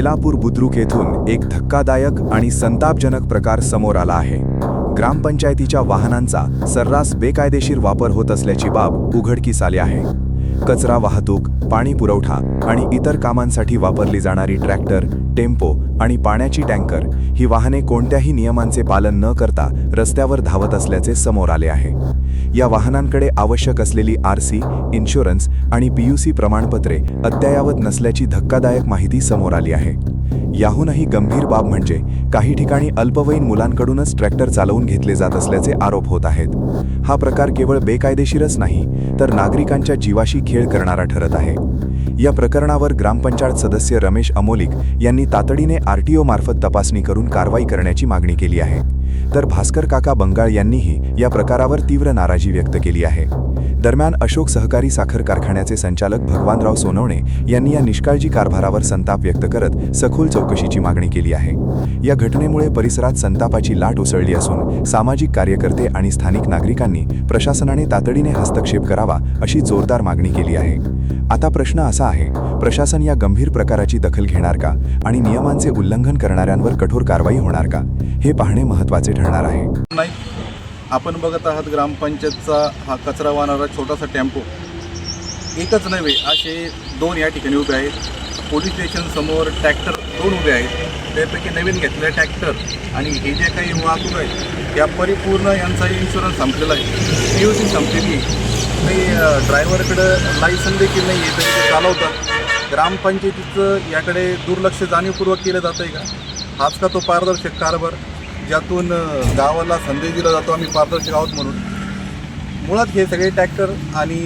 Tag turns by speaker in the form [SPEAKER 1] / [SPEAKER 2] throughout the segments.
[SPEAKER 1] बेलापूर बुद्रुक येथून एक धक्कादायक आणि संतापजनक प्रकार समोर आला आहे। ग्रामपंचायतीच्या वाहनांचा सर्रास बेकायदेशीर वापर होत असल्याची बाब उघडकीस आली आहे। कचरा वाहतूक, पाणी पुरवठा आणि इतर कामांसाठी वापरली जाणारी ट्रॅक्टर, टेम्पो आणि पाण्याची टँकर ही वाहने कोणत्याही नियमांचे पालन न करता रस्त्यावर धावत असल्याचे समोर आले आहे। या वाहनांकडे आवश्यक असलेली आरसी, इन्शुरन्स आणि पीयूसी प्रमाणपत्रे अद्ययावत नसल्याची धक्कादायक माहिती समोर आली आहे। याहूनही गंभीर बाब म्हणजे काही ठिकाणी अल्पवयीन मुलांकडूनच ट्रॅक्टर चालवून घेतले जात असल्याचे आरोप होत आहेत। हा प्रकार केवळ बेकायदेशीरच नाही तर नागरिकांच्या जीवाशी खेळ करणारा ठरत आहे। या प्रकरणावर ग्रामपंचायत सदस्य रमेश अमोलिक यांनी तातडीने आरटीओ मार्फत तपासणी करून कारवाई करण्याची मागणी केली आहे। तर भास्कर काका बंगाळ यांनीही या प्रकारावर तीव्र नाराजी व्यक्त केली आहे। दरम्यान अशोक सहकारी साखर कारखान्याचे संचालक भगवानराव सोनवणे यांनी या निष्काळजी कारभारावर संताप व्यक्त करत सखोल चौकशीची मागणी केली आहे। या घटनेमुळे परिसरात संतापाची लाट उसळली असून सामाजिक कार्यकर्ते आणि स्थानिक नागरिकांनी प्रशासनाने तातडीने हस्तक्षेप करावा अशी जोरदार मागणी केली आहे। आता प्रश्न असा आहे, प्रशासन या गंभीर प्रकाराची दखल घेणार का आणि नियमांचे उल्लंघन करणाऱ्यांवर कठोर कारवाई होणार का, हे पाहणे महत्त्वाचे ठरणार आहे।
[SPEAKER 2] आपण बघत आहात ग्रामपंचायतचा हा कचरा वाहणारा छोटासा टेम्पो, एकच नव्हे असे दोन या ठिकाणी उभे आहेत। पोलीस स्टेशन समोर ट्रॅक्टर दोन उभे आहेत, त्यापैकी नवीन घेतलेले ट्रॅक्टर आणि हे जे काही वाहतूक आहे या परिपूर्ण यांचा इन्शुरन्स संपलेला आहे, पीयूसी संपलेली आहे, काही ड्रायव्हरकडं लायसन देखील नाही आहे तरी ते चालवतात। ग्रामपंचायतीचं याकडे दुर्लक्ष जाणीवपूर्वक केलं जातं आहे का? हाच का तो पारदर्शक कारभार ज्यातून गावाला संदेश दिला जातो आम्ही पारदर्शक आहोत म्हणून? मुळात हे सगळे ट्रॅक्टर आणि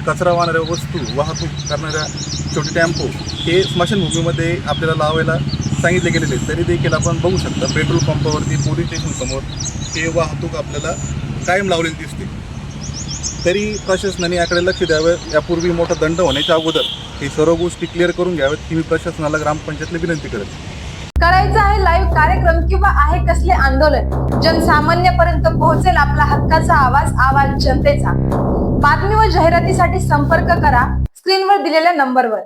[SPEAKER 2] कचरा वाहणाऱ्या वस्तू वाहतूक करणाऱ्या छोटे टेम्पो हे स्मशानभूमीमध्ये आपल्याला लावायला सांगितले गेलेले आहेत, तरी देखील आपण बघू शकता पेट्रोल पंपावरती, पोलीस स्टेशनसमोर हे वाहतूक आपल्याला कायम लावलेली दिसते। तरी प्रशासनाने याकडे लक्ष द्यावं, यापूर्वी मोठा दंड होण्याच्या अगोदर हे सर्व गोष्टी क्लिअर करून घ्याव्यात ही मी प्रशासनाला ग्रामपंचायतला विनंती करेन।
[SPEAKER 3] करायचं आहे लाईव्ह कार्यक्रम किंवा आहे कसले आंदोलन, जनसामान्यपर्यंत पोहोचेल आपला हक्काचा आवाज जनतेचा। बातमी व जाहिरातीसाठी संपर्क करा स्क्रीनवर दिलेल्या नंबरवर।